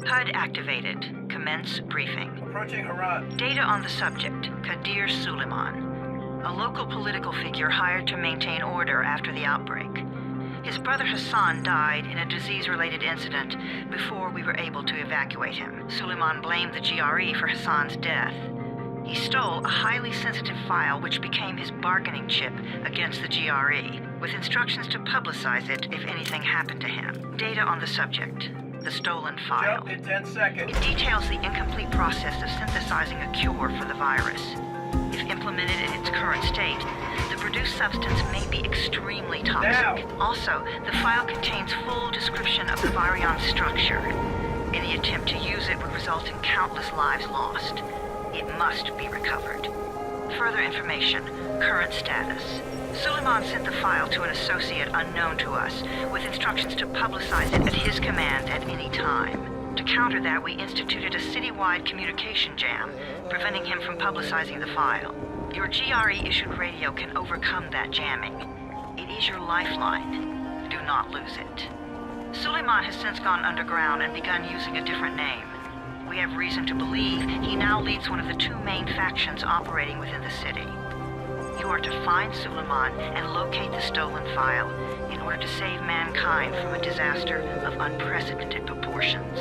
HUD activated. Commence briefing. Approaching Haran. Data on the subject, Kadir Suleiman, a local political figure hired to maintain order after the outbreak. His brother Hassan died in a disease-related incident before we were able to evacuate him. Suleiman blamed the GRE for Hassan's death. He stole a highly sensitive file which became his bargaining chip against the GRE, with instructions to publicize it if anything happened to him. Data on the subject, the stolen file. Jump in 10 seconds. It details the incomplete process of synthesizing a cure for the virus. If implemented in its current state, the produced substance may be extremely toxic. Now. Also, the file contains full description of the virion's structure. Any attempt to use it would result in countless lives lost. It must be recovered. Further information, current status. Suleiman sent the file to an associate unknown to us, with instructions to publicize it at his command at any time. To counter that, we instituted a citywide communication jam, preventing him from publicizing the file. Your GRE-issued radio can overcome that jamming. It is your lifeline. Do not lose it. Suleiman has since gone underground and begun using a different name. We have reason to believe he now leads one of the two main factions operating within the city. You are to find Suleiman and locate the stolen file in order to save mankind from a disaster of unprecedented proportions.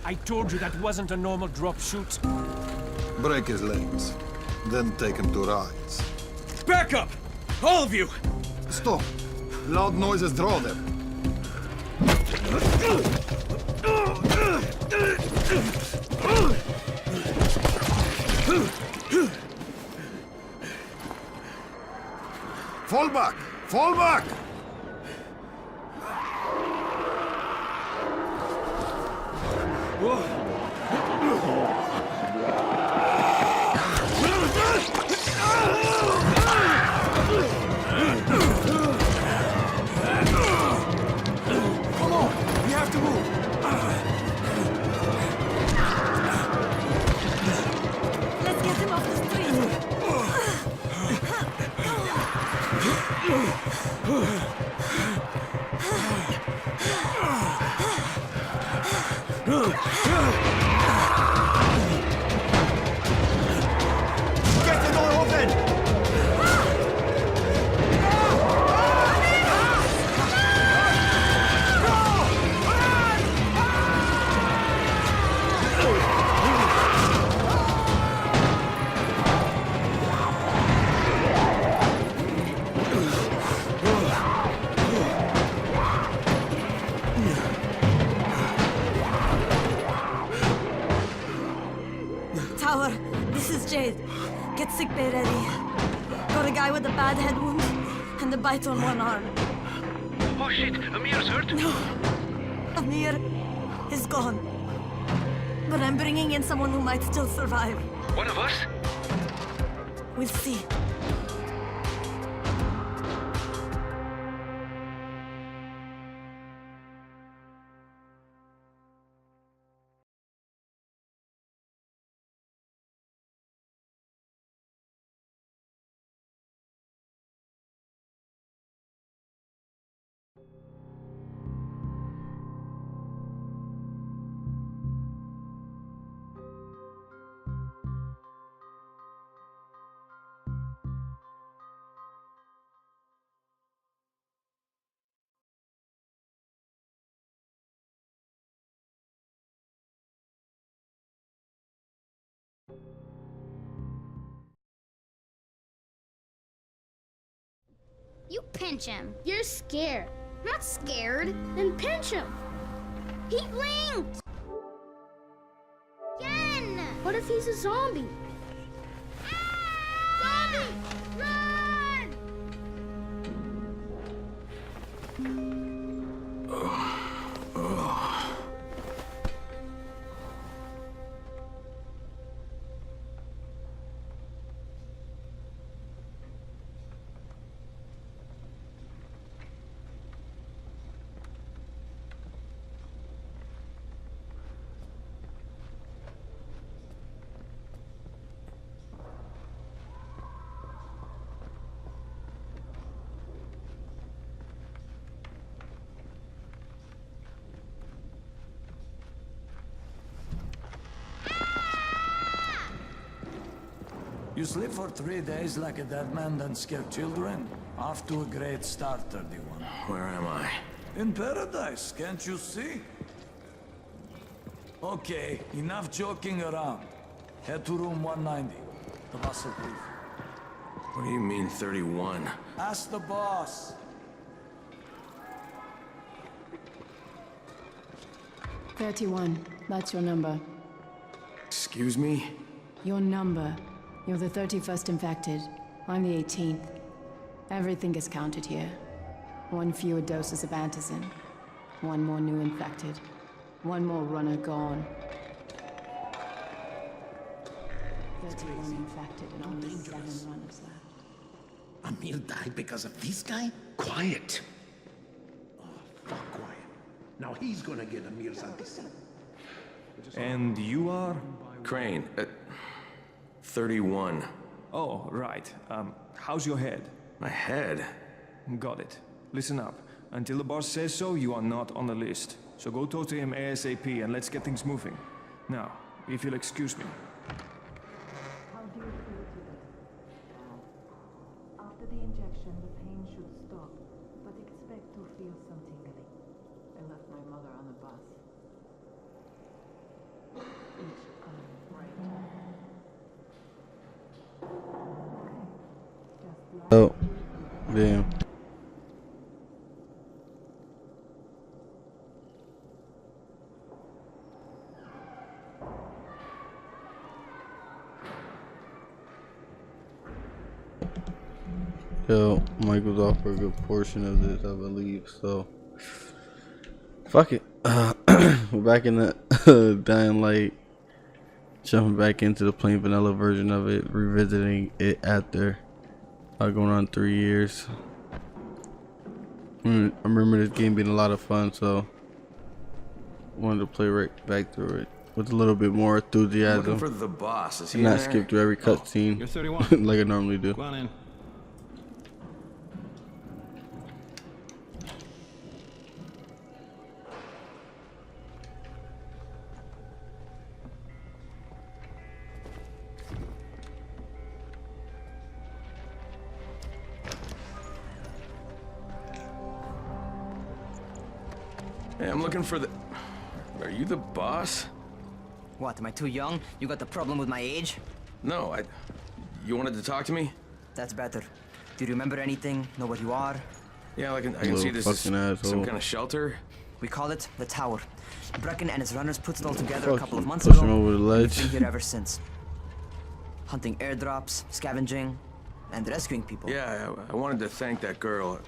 I told you that wasn't a normal drop shoot. Break his legs, then take him to rides. Back up! All of you! Stop! Loud noises draw them. Fall back! Fall back! Come on! We have to move! Let's get him off the street. Get the door open! Tower, this is Jade. Get sick bay ready. Got a guy with a bad head wound and a bite on one arm. Oh shit, Amir's hurt? No, Amir is gone. But I'm bringing in someone who might still survive. One of us? We'll see. You pinch him. You're scared. I'm not scared. Then pinch him. He blinked! Again! What if he's a zombie? Zombie! Run! You sleep for 3 days like a dead man, then scare children? Off to a great start, 31. Where am I? In paradise, can't you see? Okay, enough joking around. Head to room 190. The boss will brief you. What do you mean 31? Ask the boss. 31. That's your number. Excuse me? Your number. You're the 31st infected. I'm the 18th. Everything is counted here. 1 fewer doses of antizin. 1 more new infected. 1 more runner gone. 31 infected and only 7 runners left. Amir died because of this guy? Quiet. Oh, fuck quiet. Now he's gonna get Amir's antizin. And you are? Crane, 31. Oh, right. How's your head? My head? Got it. Listen up. Until the boss says so, you are not on the list. So go talk to him ASAP and let's get things moving. Now, if you'll excuse me. How do you feel today? After the injection, the pain should stop, but expect to feel some tingling. I left my mother on the bus. Each arm right. Okay. Just lie. Oh, damn. Yo, Mike was off for a good portion of this, I believe, so fuck it. We're back in the Dying Light, jumping back into the plain vanilla version of it, revisiting it after going on 3 years. I remember this game being a lot of fun, so wanted to play right back through it with a little bit more enthusiasm. Looking for the boss. Is he and in not there? skip through every cutscene You're 31. like I normally do. Go on in. Hey, I'm looking for the... Are you the boss? What, am I too young? You got the problem with my age? No, You wanted to talk to me? That's better. Do you remember anything? Know what you are? Yeah, I can see this is some kind of shelter. We call it the Tower. Brecken and his runners put it all together a couple of months pushing ago. over the ledge. We've been here ever since. Hunting airdrops, scavenging, and rescuing people. Yeah, I wanted to thank that girl.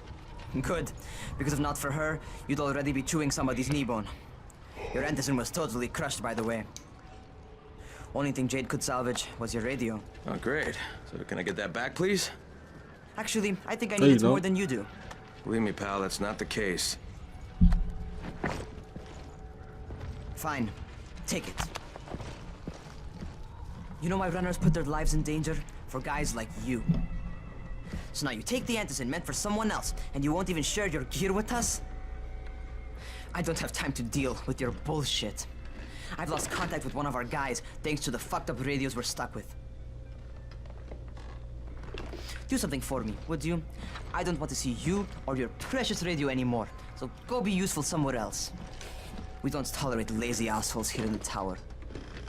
Good, because if not for her, you'd already be chewing somebody's knee bone. Your antizin was totally crushed, by the way. Only thing Jade could salvage was your radio. Oh, great. So can I get that back, please? Actually, I think I need it more than you do. Believe me, pal, that's not the case. Fine. Take it. You know my runners put their lives in danger for guys like you. So now you take the antizin meant for someone else, and you won't even share your gear with us? I don't have time to deal with your bullshit. I've lost contact with one of our guys thanks to the fucked up radios we're stuck with. Do something for me, would you? I don't want to see you or your precious radio anymore, so go be useful somewhere else. We don't tolerate lazy assholes here in the tower.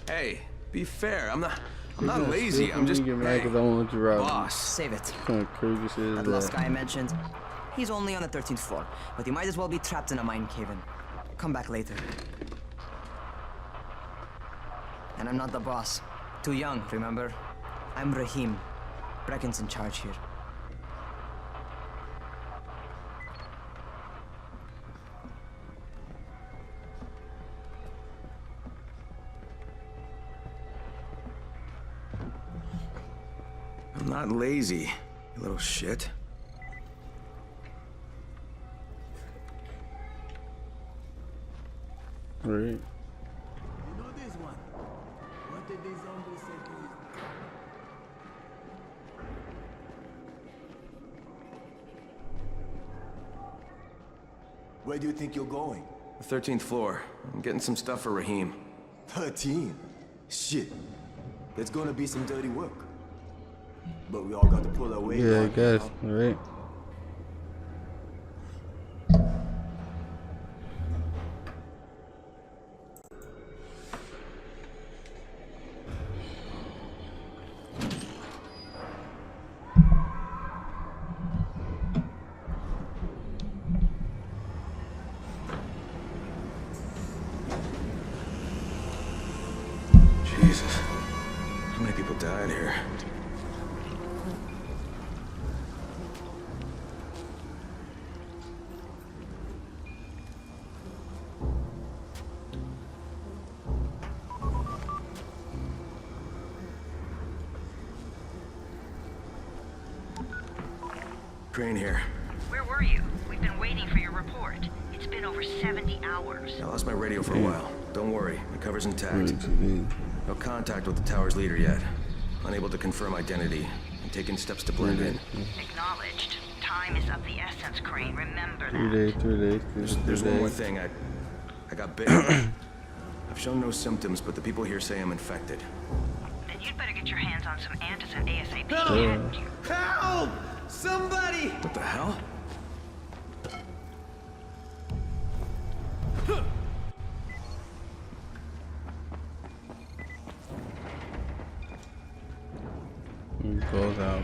Hey, be fair. I'm not lazy. I'm just boss. Save it. Kind of crazy shit is That last guy I mentioned, he's only on the 13th floor, but he might as well be trapped in a mine cave-in. Come back later. And I'm not the boss. Too young, remember? I'm Rahim. Brecken's in charge here. I'm not lazy, you little shit. Right. You know this one. What did these zombies say to you? Where do you think you're going? The 13th floor. I'm getting some stuff for Rahim. 13? Shit. There's gonna be some dirty work. But we all got to pull our weight. Yeah, I guess. All right. Jesus. How many people died here? Crane here. Where were you? We've been waiting for your report. It's been over 70 hours. I lost my radio for a while. Don't worry, my cover's intact. Mm-hmm. No contact with the tower's leader yet. Unable to confirm identity. And taking steps to blend in. Acknowledged. Time is of the essence, Crane. Remember 3 that. days. There's one more thing. I got bitten. I've shown no symptoms, but the people here say I'm infected. Then you'd better get your hands on some antizin ASAP. Help! Help! Somebody! What the hell? Goes out.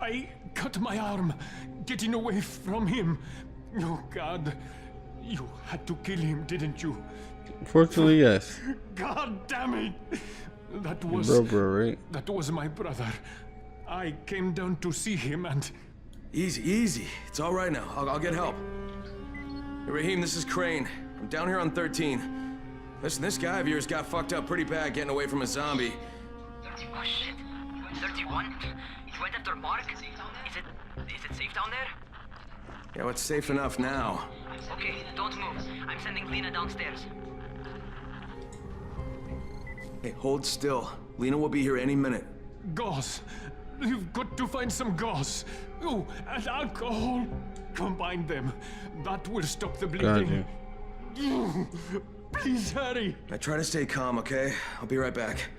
I cut my arm, getting away from him. Oh, God. You had to kill him, didn't you? Unfortunately, yes. God damn it! That was... Bro, right? That was my brother. I came down to see him and... Easy. It's all right now. I'll get help. Hey, Raheem, this is Crane. I'm down here on 13. Listen, this guy of yours got fucked up pretty bad getting away from a zombie. Oh, shit. 31? You went after Mark? Is it safe down there? Yeah, well, it's safe enough now. Okay, don't move. I'm sending Lena downstairs. Hey, hold still. Lena will be here any minute. Gauze. You've got to find some gauze. Oh, and alcohol. Combine them. That will stop the bleeding. Please hurry. I try to stay calm, okay? I'll be right back.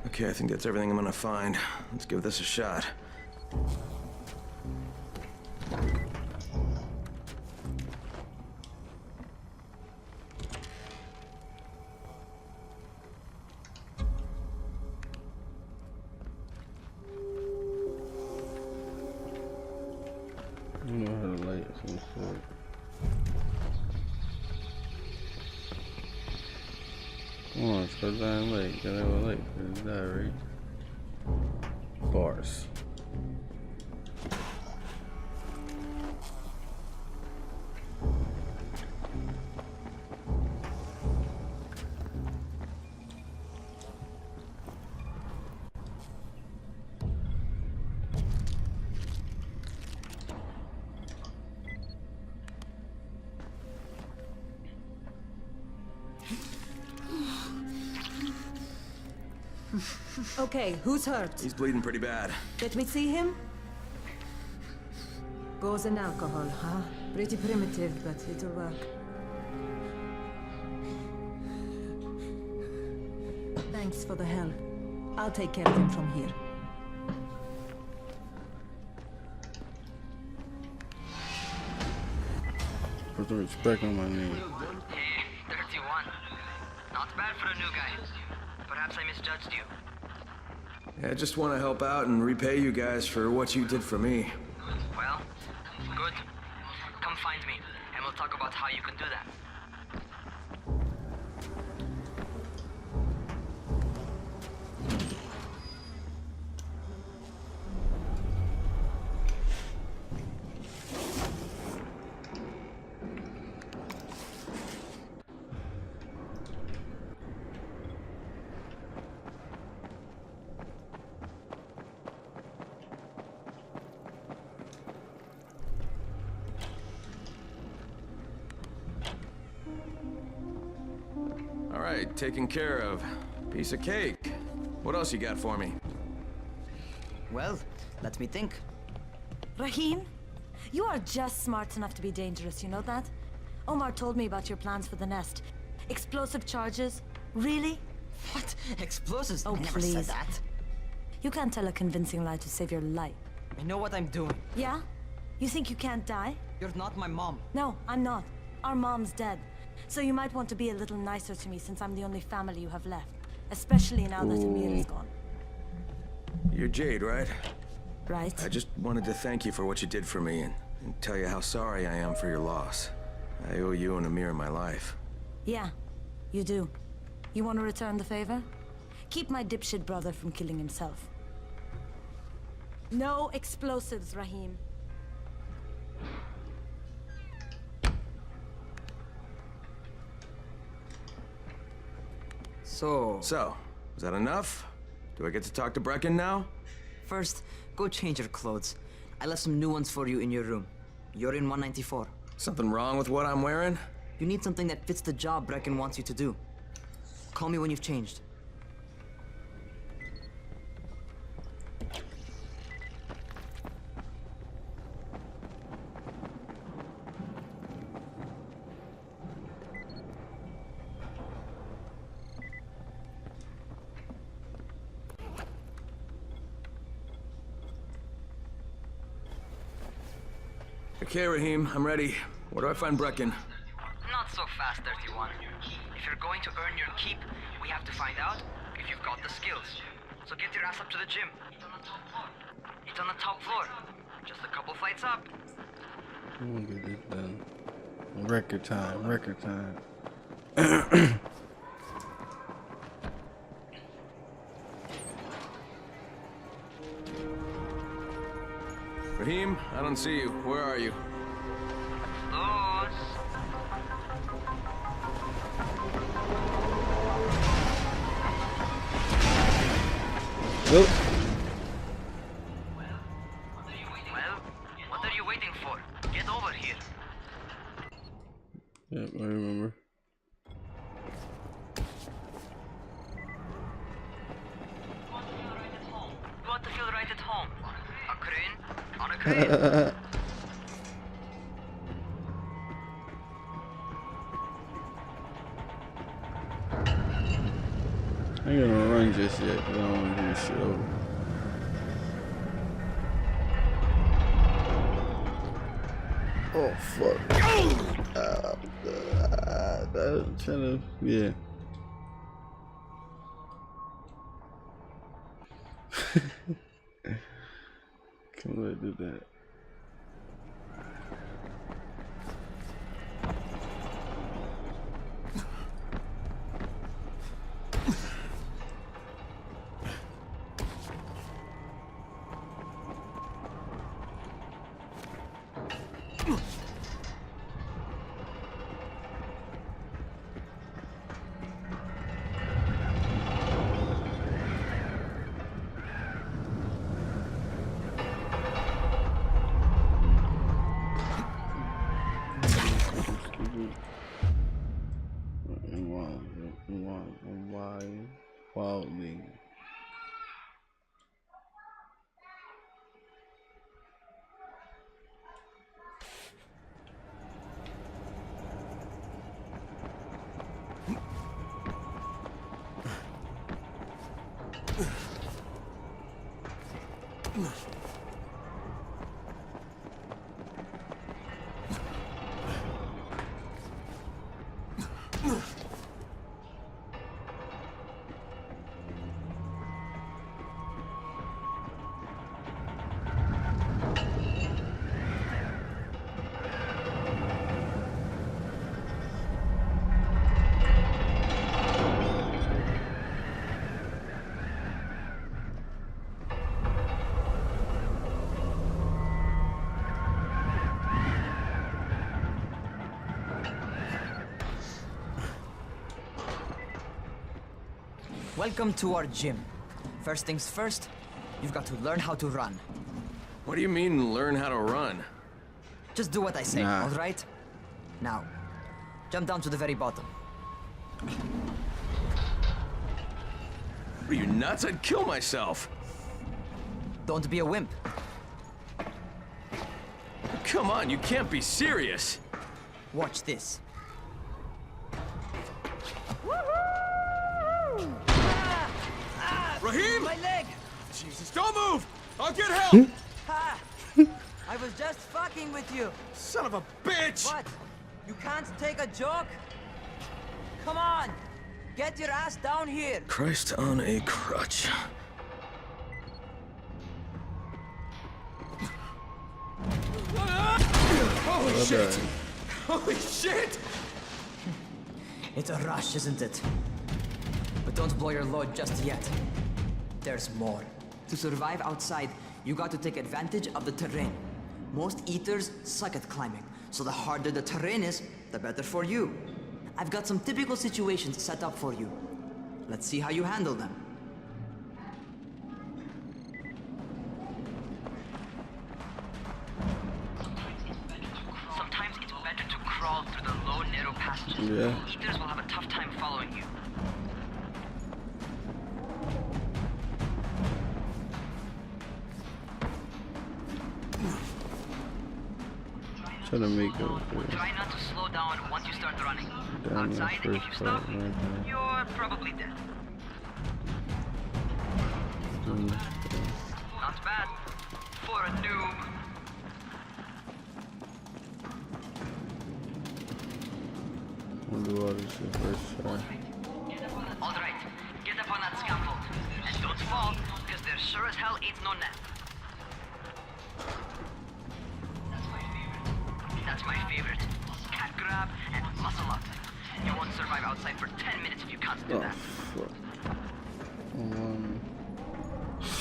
Okay, I think that's everything I'm gonna find. Let's give this a shot. I don't know how to light some sort. Come on, it's cause I'm late. Gotta have a light for that, right? Bars. Okay, who's hurt? He's bleeding pretty bad. Let me see him. Gauze and alcohol, huh? Pretty primitive, but it'll work. Thanks for the help. I'll take care of him from here. Put the respect on my name. Hey, 31. Not bad for a new guy. Perhaps I misjudged you. Yeah, I just want to help out and repay you guys for what you did for me. Well, good. Come find me, and we'll talk about how you can do that. All right, taken care of. Piece of cake. What else you got for me? Well, let me think. Rahim, you are just smart enough to be dangerous, you know that? Omar told me about your plans for the nest. Explosive charges? Really? What? Explosives? Oh, I never please. said that. You can't tell a convincing lie to save your life. I know what I'm doing. Yeah? You think you can't die? You're not my mom. No, I'm not. Our mom's dead. So you might want to be a little nicer to me since I'm the only family you have left. Especially now that Amir is gone. You're Jade, right? Right. I just wanted to thank you for what you did for me and tell you how sorry I am for your loss. I owe you and Amir my life. Yeah, you do. You want to return the favor? Keep my dipshit brother from killing himself. No explosives, Rahim. So, is that enough? Do I get to talk to Brecken now? First, go change your clothes. I left some new ones for you in your room. You're in 194. Something wrong with what I'm wearing? You need something that fits the job Brecken wants you to do. Call me when you've changed. Okay, Rahim, I'm ready. Where do I find Brecken? Not so fast, 31. If you're going to earn your keep, we have to find out if you've got the skills. So get your ass up to the gym. It's on the top floor. Just a couple flights up. I'm gonna get this done. Record time, record time. Rahim, I don't see you. Where are you? Those. Nope. Well, what are you waiting for? Get over here. Yep, I remember. You want to feel right at home. A crane on a crane. I ain't gonna run just yet, because I don't want to do this shit over. Oh, fuck. That's trying to, yeah. Come on, do that. Wildly. Welcome to our gym. First things first, you've got to learn how to run. What do you mean, learn how to run? Just do what I say, Nah. all right? Now, jump down to the very bottom. Are you nuts? I'd kill myself. Don't be a wimp. Come on, you can't be serious. Watch this. Raheem! My leg! Jesus, don't move! I'll get help! Ha! I was just fucking with you. Son of a bitch! What? You can't take a joke? Come on! Get your ass down here! Christ on a crutch. Holy shit! Holy shit! It's a rush, isn't it? But don't blow your load just yet. There's more. To survive outside, you got to take advantage of the terrain. Most eaters suck at climbing, so the harder the terrain is, the better for you. I've got some typical situations set up for you. Let's see how you handle them. Sometimes it's better to crawl through the low, narrow passages. Yeah. Eaters will have a tough time following you. Trying to make it Try not to slow down once you start running. down the Outside, if you first stop, part right there. you're probably dead. Not bad for a noob. We'll do all this shit first try. Alright, get up on that scaffold. And don't fall, because there sure as hell ain't no nap. That's my favorite. Cat grab and muscle up. You won't survive outside for 10 minutes if you can't do Oh, that. fuck.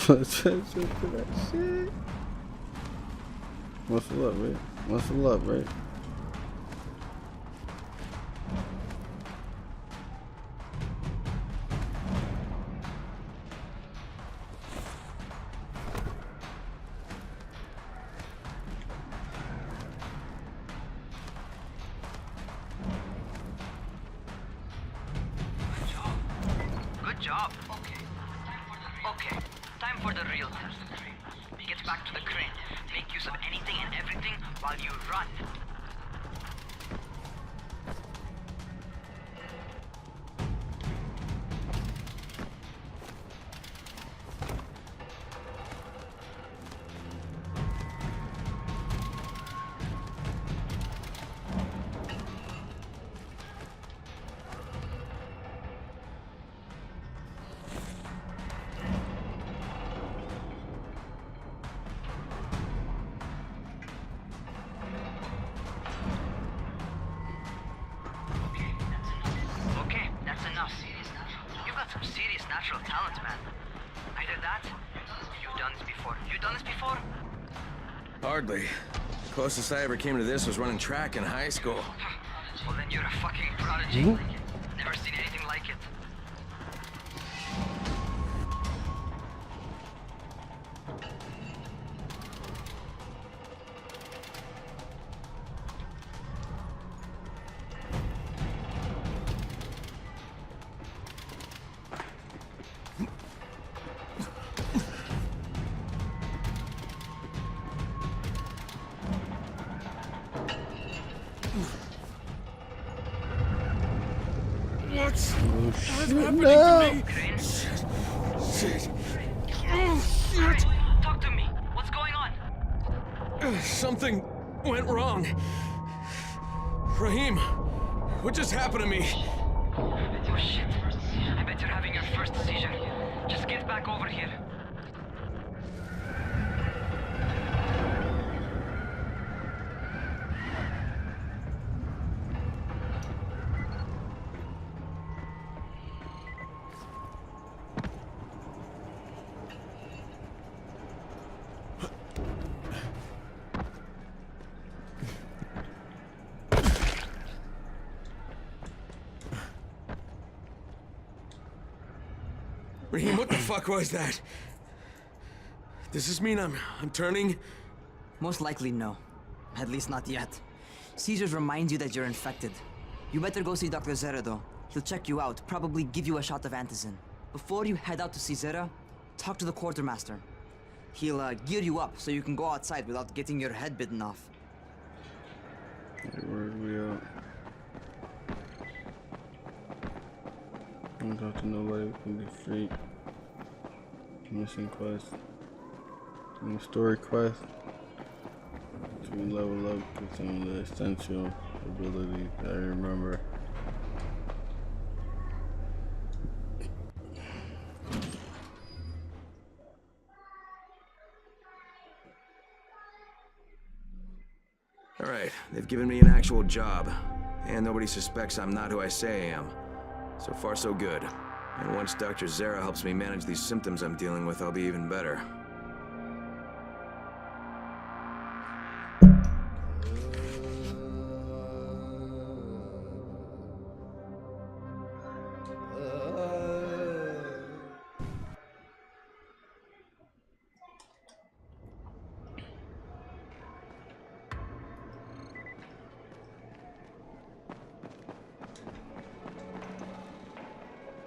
Attention to that shit. Muscle up, right? Muscle up, right? Good job. Okay, time for the real test. Get back to the crane. Make use of anything and everything while you run. Okay, that's enough. You've got some serious natural talent, man. Either that, you've done this before. You done this before? Hardly. Closest I ever came to this was running track in high school. Well, then you're a fucking prodigy. Never seen anything like it. What's shit, happening no. to me? Shit. Oh, shit. Talk to me. Something went wrong. Rahim, what just happened to me? Oh shit. I bet you're having your first seizure. Just get back over here. Rahim, what the fuck was that? Does this mean I'm turning? Most likely no. At least not yet. Seizures remind you that you're infected. You better go see Dr. Zera though. He'll check you out, probably give you a shot of antizin. Before you head out to see Zera, talk to the quartermaster. He'll gear you up so you can go outside without getting your head bitten off. Hey, where are we at? I don't talk to nobody from the street. Mission quest. And story quest. To level up to some of the essential abilities that I remember. Alright, they've given me an actual job. And nobody suspects I'm not who I say I am. So far, so good. And once Dr. Zera helps me manage these symptoms I'm dealing with, I'll be even better.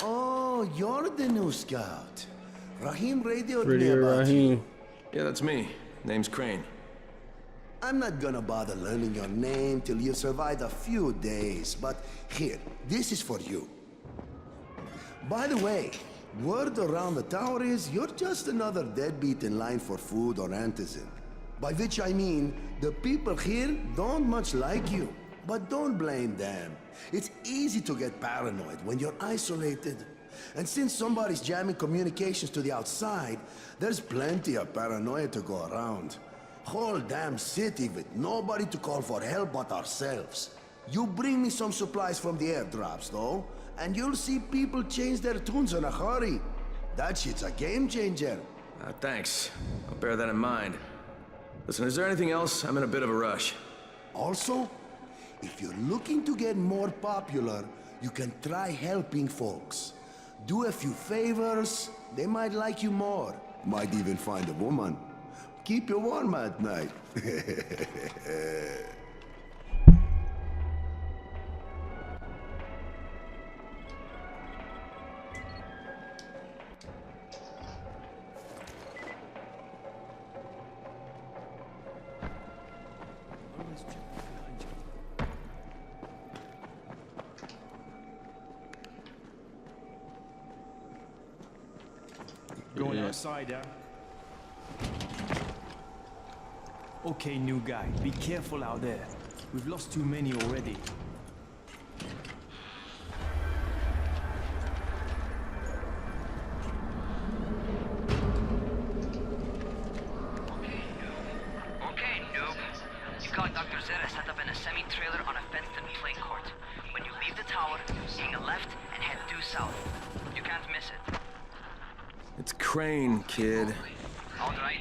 Oh, you're the new scout. Rahim radioed me Radio about you. Rahim. Yeah, that's me. Name's Crane. I'm not gonna bother learning your name till you've survived a few days, but here, this is for you. By the way, word around the tower is you're just another deadbeat in line for food or antizin. By which I mean, the people here don't much like you. But don't blame them. It's easy to get paranoid when you're isolated. And since somebody's jamming communications to the outside, there's plenty of paranoia to go around. Whole damn city with nobody to call for help but ourselves. You bring me some supplies from the airdrops, though, and you'll see people change their tunes in a hurry. That shit's a game changer. Thanks. I'll bear that in mind. Listen, is there anything else? I'm in a bit of a rush. Also, if you're looking to get more popular, you can try helping folks. Do a few favors, they might like you more. Might even find a woman. Keep you warm at night. Going outside, yeah? Okay, new guy, be careful out there. We've lost too many already. Okay, noob. You got Dr. Zera set up in a semi-trailer on a fenced-in playing court. When you leave the tower, hang a left and head due south. You can't miss it. It's Crane, kid. All right,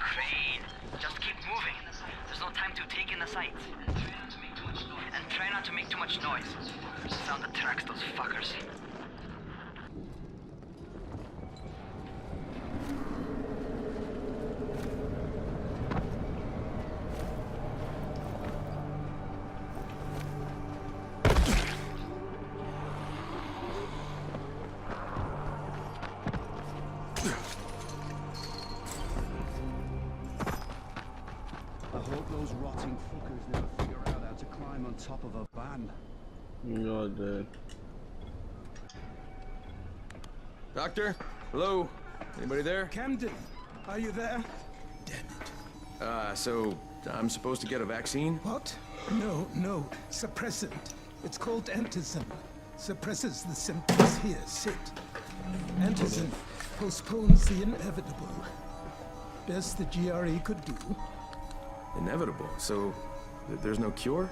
Crane. Just keep moving. There's no time to take in the sights. And try not to make too much noise. Sound attracts those fuckers. Those rotting fuckers never figure out how to climb on top of a van. You're dead. Doctor? Hello? Anybody there? Camden, are you there? Damn it. So I'm supposed to get a vaccine? What? No. Suppressant. It's called antizin. Suppresses the symptoms. Here, sit. Antizin postpones the inevitable. Best the GRE could do. Inevitable? So there's no cure?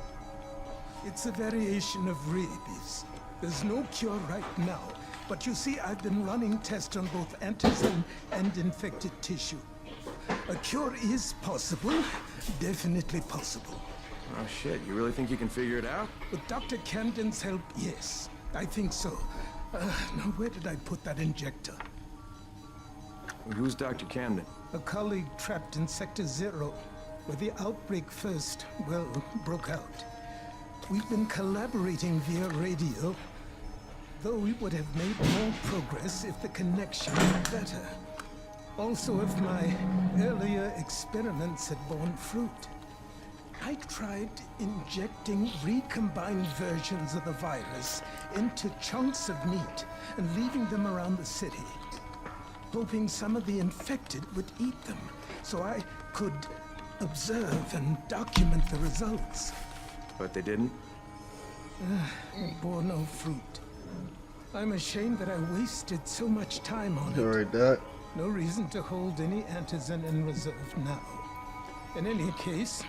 It's a variation of rabies. There's no cure right now. But you see, I've been running tests on both antizin and infected tissue. A cure is possible. Definitely possible. Oh shit, you really think you can figure it out? With Dr. Camden's help, yes. I think so. Now where did I put that injector? Who's Dr. Camden? A colleague trapped in Sector 0, where the outbreak first, well, broke out. We've been collaborating via radio, though we would have made more progress if the connection were better. Also, if my earlier experiments had borne fruit. I tried injecting recombined versions of the virus into chunks of meat and leaving them around the city, hoping some of the infected would eat them, so I could observe and document the results. But they didn't? It bore no fruit. I'm ashamed that I wasted so much time on it. Alright, that. No reason to hold any antizin in reserve now. In any case,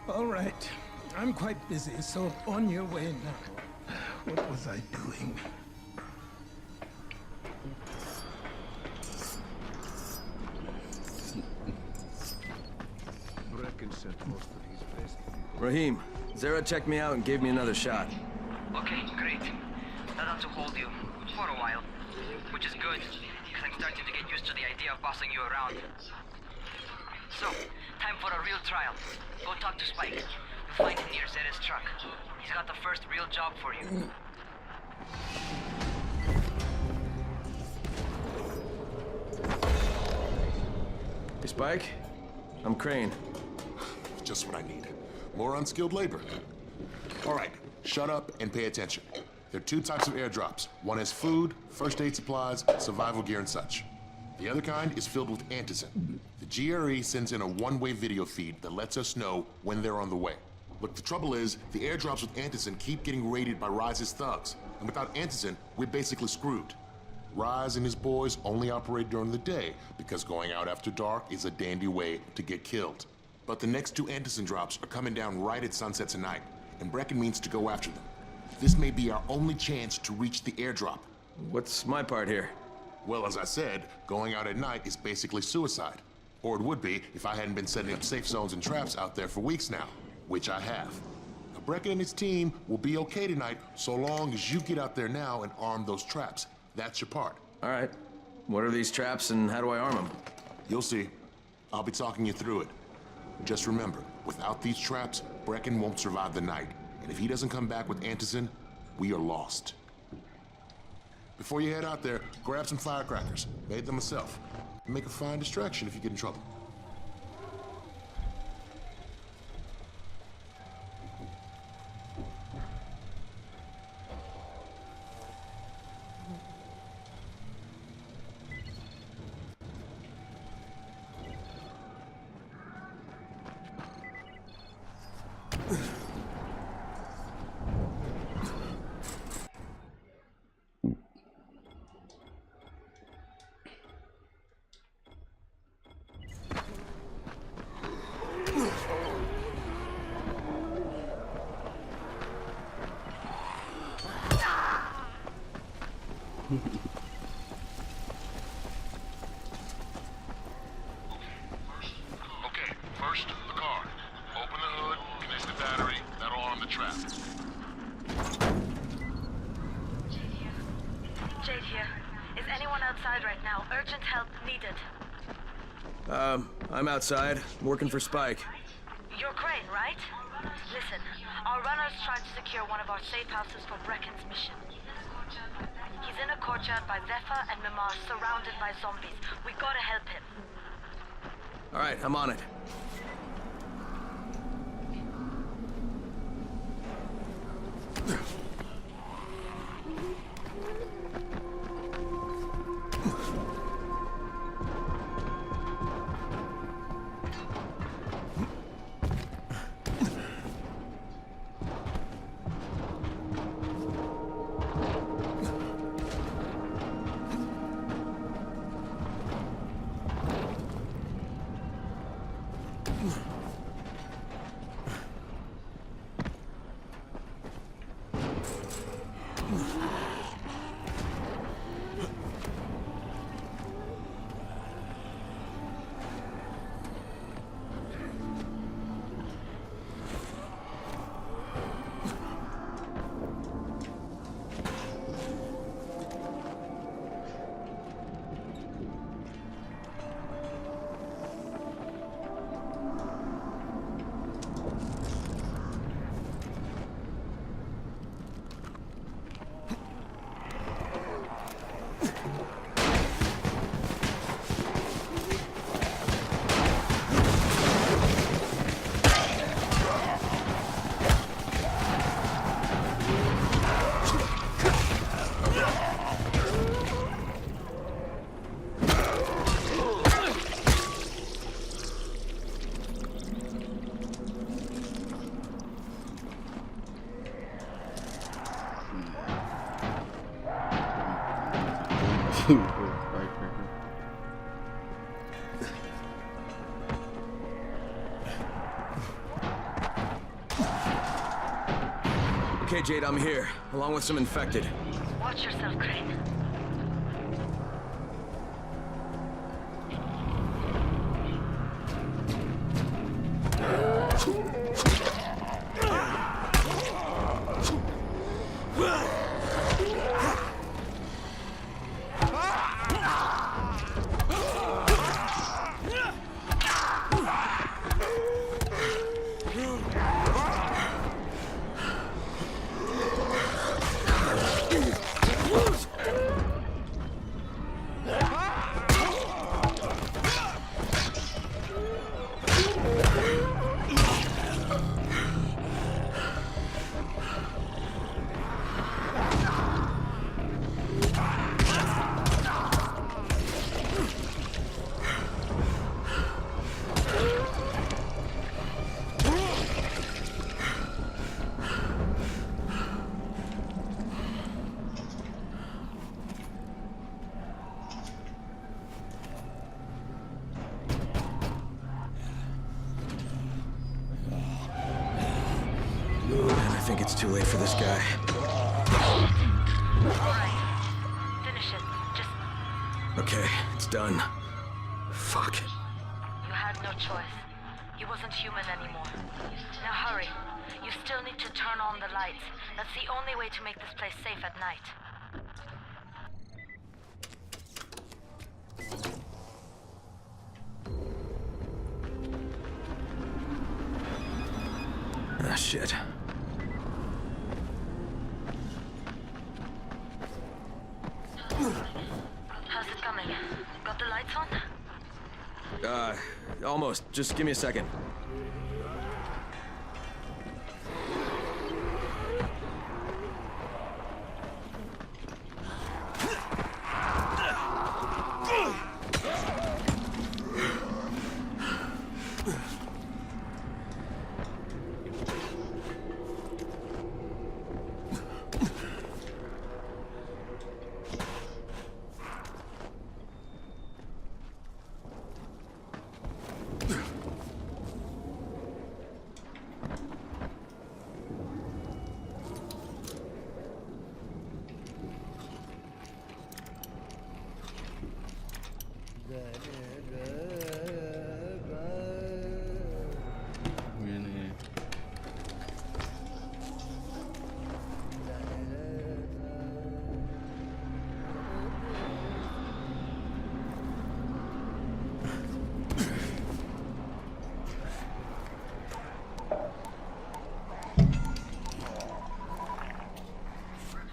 all right. I'm quite busy, so on your way now. What was I doing? Rahim, Zara checked me out and gave me another shot. Okay, great. Not on to hold you for a while, which is good, because I'm starting to get used to the idea of bossing you around. So, time for a real trial. Go talk to Spike. You'll find him near Zera's truck. He's got the first real job for you. Hey, Spike. I'm Crane. Just what I need. More unskilled labor. All right, shut up and pay attention. There are two types of airdrops. One has food, first aid supplies, survival gear, and such. The other kind is filled with antizin. The GRE sends in a one-way video feed that lets us know when they're on the way. Look, the trouble is, the airdrops with antizin keep getting raided by Rise's thugs. And without antizin, we're basically screwed. Rise and his boys only operate during the day because going out after dark is a dandy way to get killed. But the next two antizin drops are coming down right at sunset tonight, and Brecken means to go after them. This may be our only chance to reach the airdrop. What's my part here? Well, as I said, going out at night is basically suicide. Or it would be if I hadn't been setting up safe zones and traps out there for weeks now, which I have. Now, Brecken and his team will be okay tonight so long as you get out there now and arm those traps. That's your part. All right. What are these traps and how do I arm them? You'll see. I'll be talking you through it. Just remember, without these traps, Brecken won't survive the night. And if he doesn't come back with antizin, we are lost. Before you head out there, grab some firecrackers. Made them myself. Make a fine distraction if you get in trouble. Okay, first, the car. Open the hood, connect the battery, that'll arm the trap. Jade here. Is anyone outside right now? Urgent help needed. I'm outside, working for Spike. You're Crane, right? Listen, our runner's trying to secure one of our safe houses for Brecken's mission. He's in a courtyard by Zephyr and Mimar, surrounded by zombies. We gotta help him. All right, I'm on it. Okay, Jade, I'm here, along with some infected. Watch yourself, Crane. I think it's too late for this guy. Alright. Finish it. Just... Okay, it's done. Fuck. You had no choice. He wasn't human anymore. Now hurry. You still need to turn on the lights. That's the only way to make this place safe at night. Ah, shit. How's it coming? Got the lights on? Almost. Just give me a second.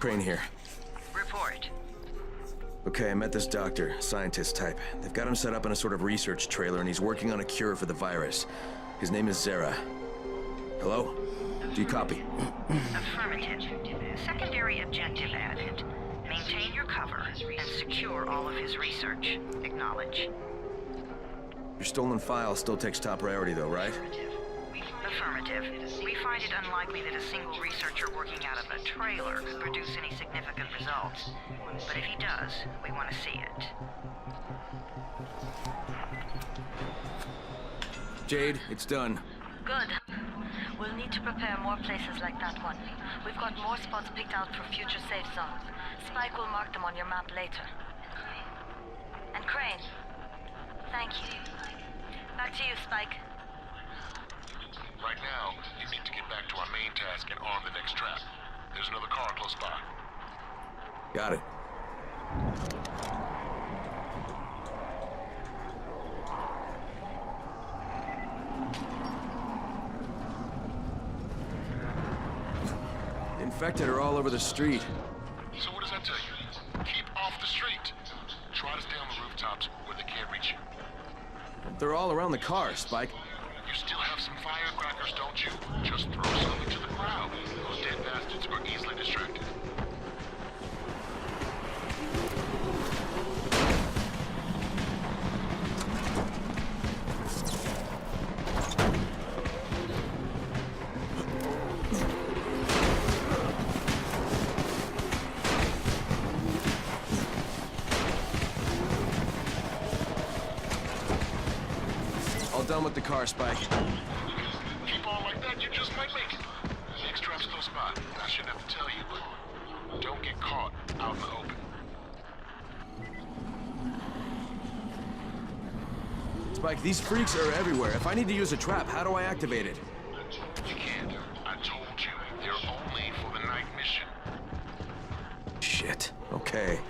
Crane here. Report. Okay, I met this doctor, scientist type. They've got him set up in a sort of research trailer, and he's working on a cure for the virus. His name is Zera. Hello? Do you copy? Affirmative. Secondary objective added. Maintain your cover and secure all of his research. Acknowledge. Your stolen file still takes top priority, though, right? Affirmative. We find it unlikely that a single researcher working out of a trailer could produce any significant results. But if he does, we want to see it. Jade, it's done. Good. We'll need to prepare more places like that one. We've got more spots picked out for future safe zones. Spike will mark them on your map later. And Crane, thank you. Back to you, Spike. Right now, you need to get back to our main task and arm the next trap. There's another car close by. Got it. Infected are all over the street. So what does that tell you? Keep off the street. Try to stay on the rooftops where they can't reach you. They're all around the car, Spike. You still have some firecrackers, don't you? Just throw some into the crowd. Those dead bastards are easily distracted. Done with the car, Spike. Keep on like that, you just might make it. Next trap's close by. I shouldn't have to tell you, but don't get caught out in the open. Spike, these freaks are everywhere. If I need to use a trap, how do I activate it? You can't. I told you, they're only for the night mission. Shit. Okay.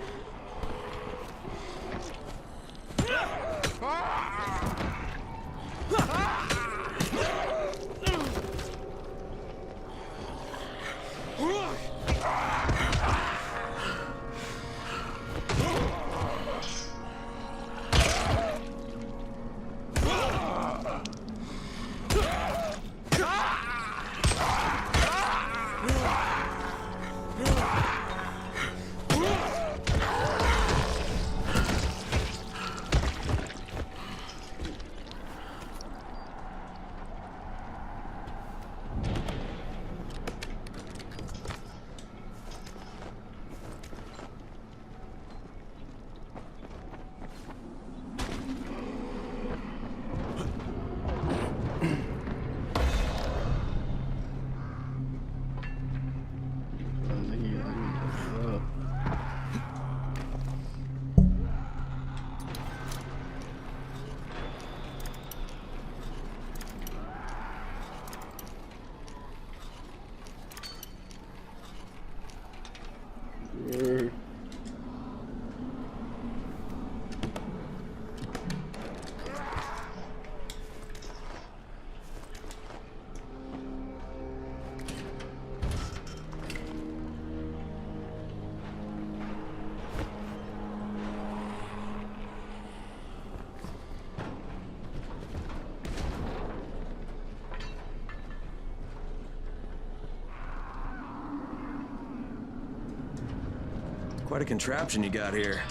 Quite a contraption you got here.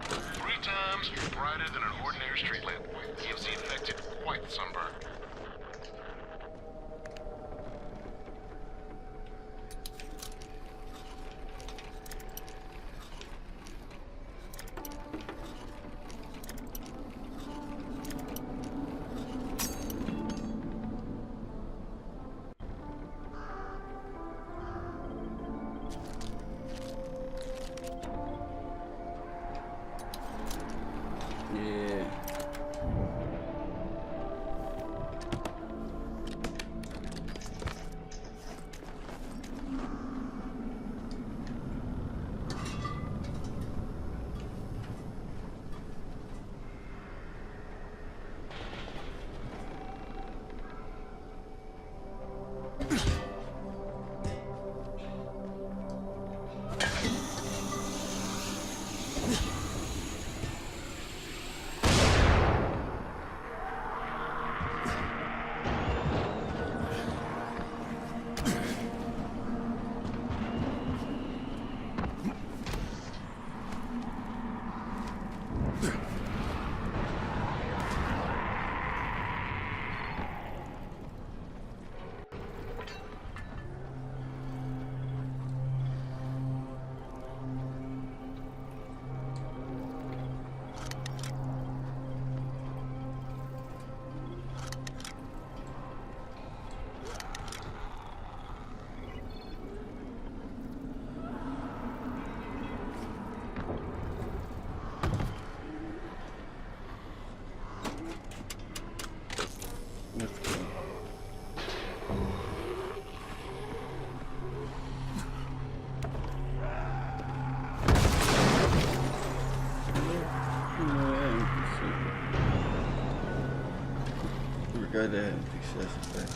3 times brighter than an ordinary street lamp. Gives the infected quite the sunburn. forgot that success effect.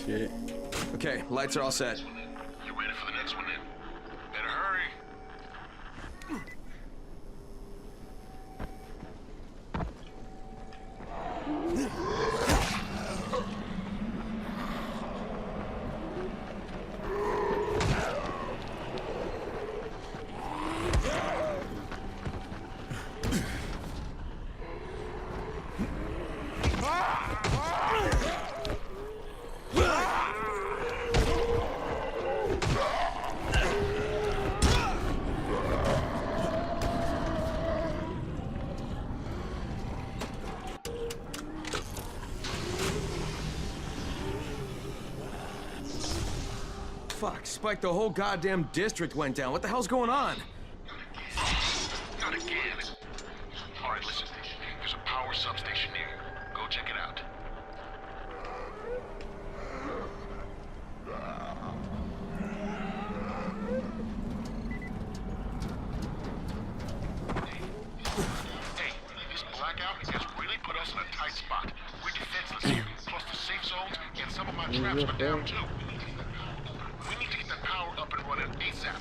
Shit. Okay, lights are all set. You ready for the next one then? Better hurry. Fuck, Spike, the whole goddamn district went down. What the hell's going on? Not again. All right, listen. There's a power substation here. Go check it out. Hey, this blackout has really put us in a tight spot. We're defenseless here. Plus the safe zones and some of my traps are down too. We need to get the power up and running ASAP.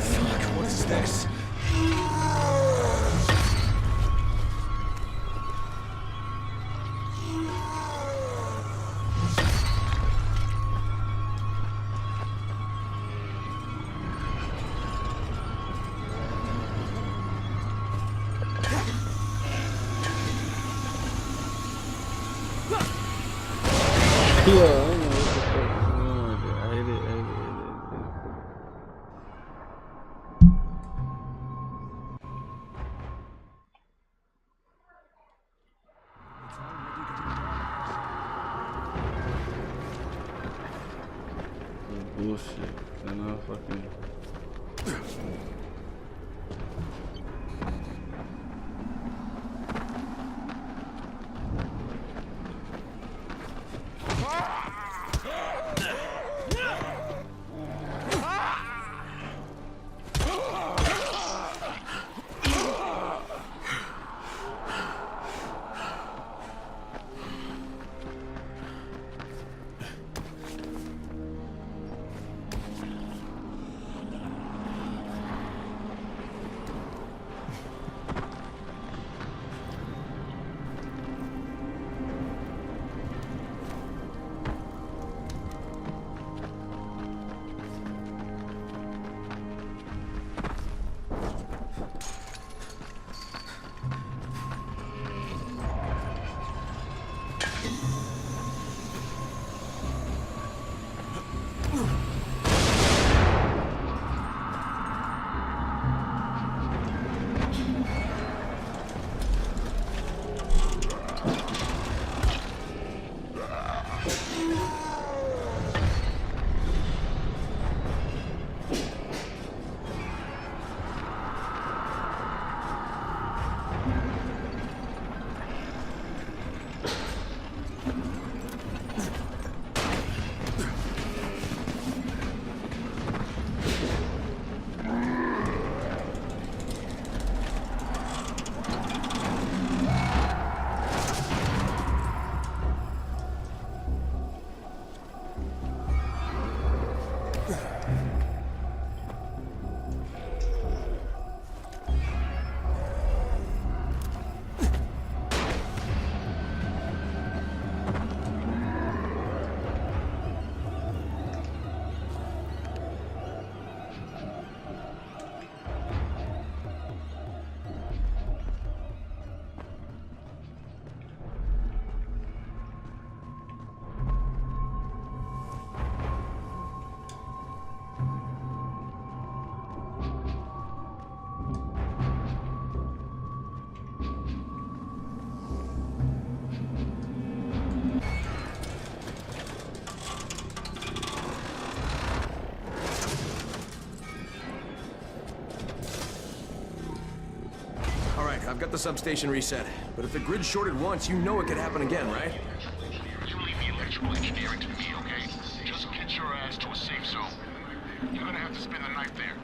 Fuck, what is this? Yeah, I don't know what the fuck is going on there. I hate it. Bullshit. I know fucking. got the substation reset. But if the grid shorted once, you know it could happen again, right? You leave the electrical engineering to me, okay? Just get your ass to a safe zone. You're gonna have to spend the night there.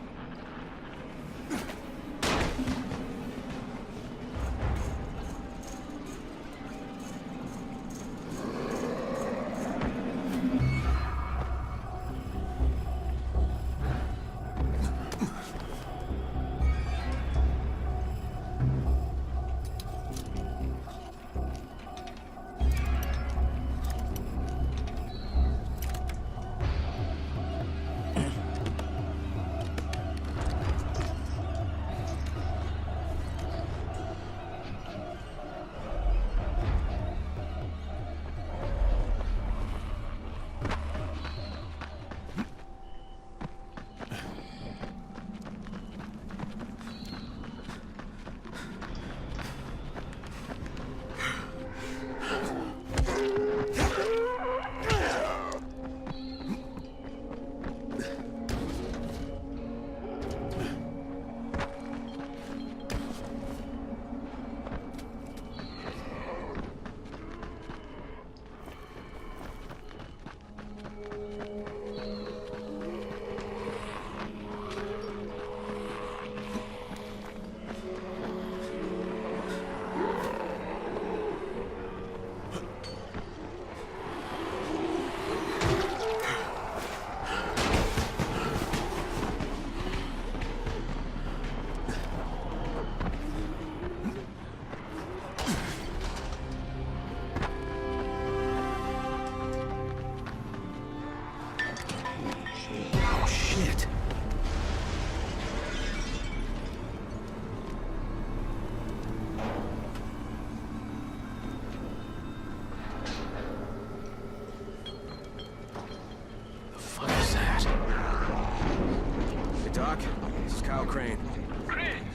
Crane. Crane?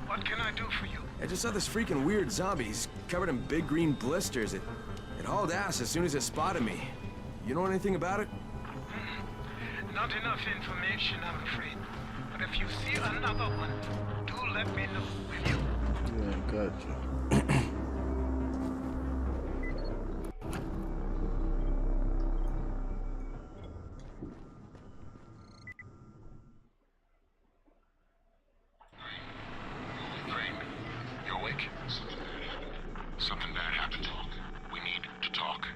What can I do for you? I just saw this freaking weird zombie. He's covered in big green blisters. It hauled ass as soon as it spotted me. You know anything about it? Not enough information, I'm afraid. But if you see another one, do let me know, will you? Yeah, gotcha. Something bad happened. We need to talk.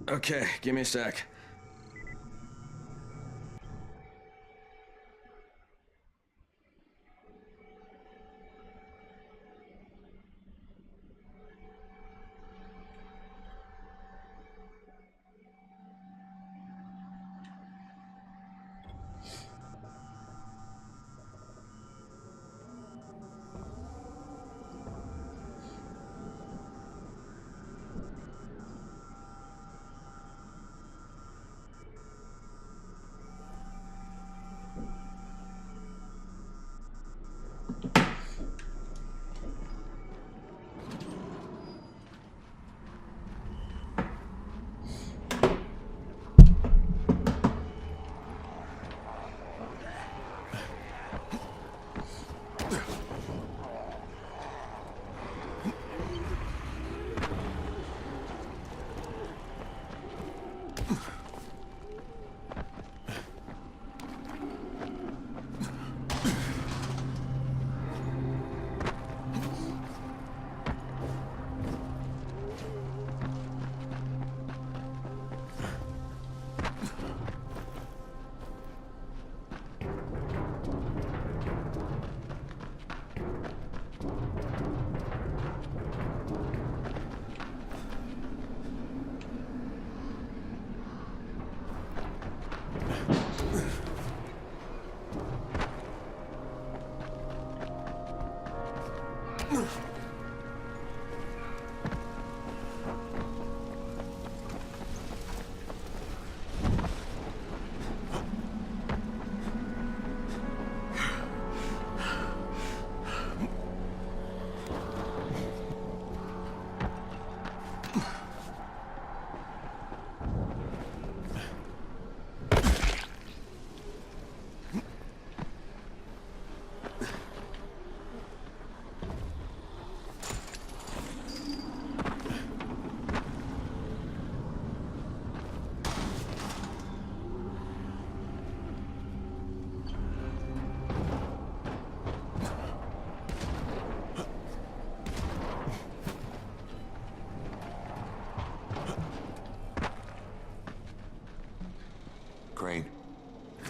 Okay, give me a sec.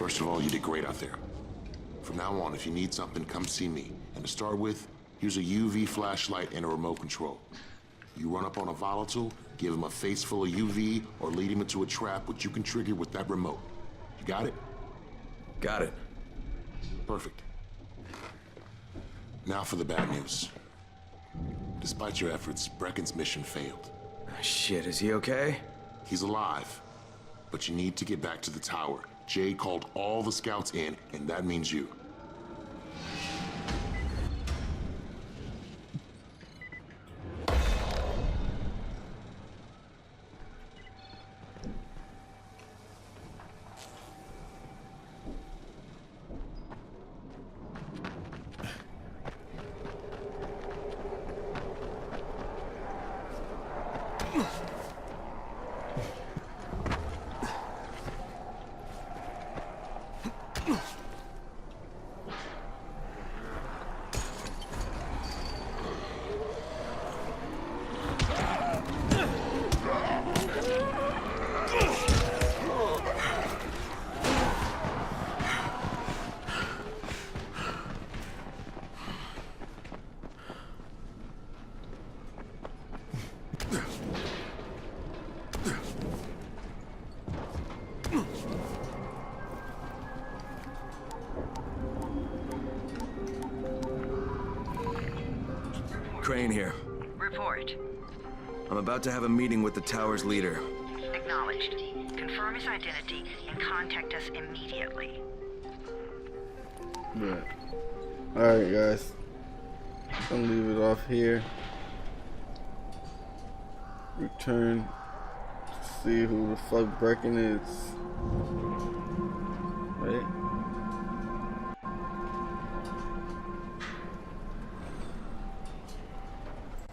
First of all, you did great out there. From now on, if you need something, come see me. And to start with, here's a UV flashlight and a remote control. You run up on a volatile, give him a face full of UV, or lead him into a trap which you can trigger with that remote. You got it? Got it. Perfect. Now for the bad news. Despite your efforts, Brecken's mission failed. Shit, is he okay? He's alive. But you need to get back to the tower. Jade called all the scouts in, and that means you. Crane here. Report. I'm about to have a meeting with the tower's leader. Acknowledged. Confirm his identity and contact us immediately. Right. Alright, guys. I'm gonna leave it off here. Return. See who the fuck Brecken is. Right?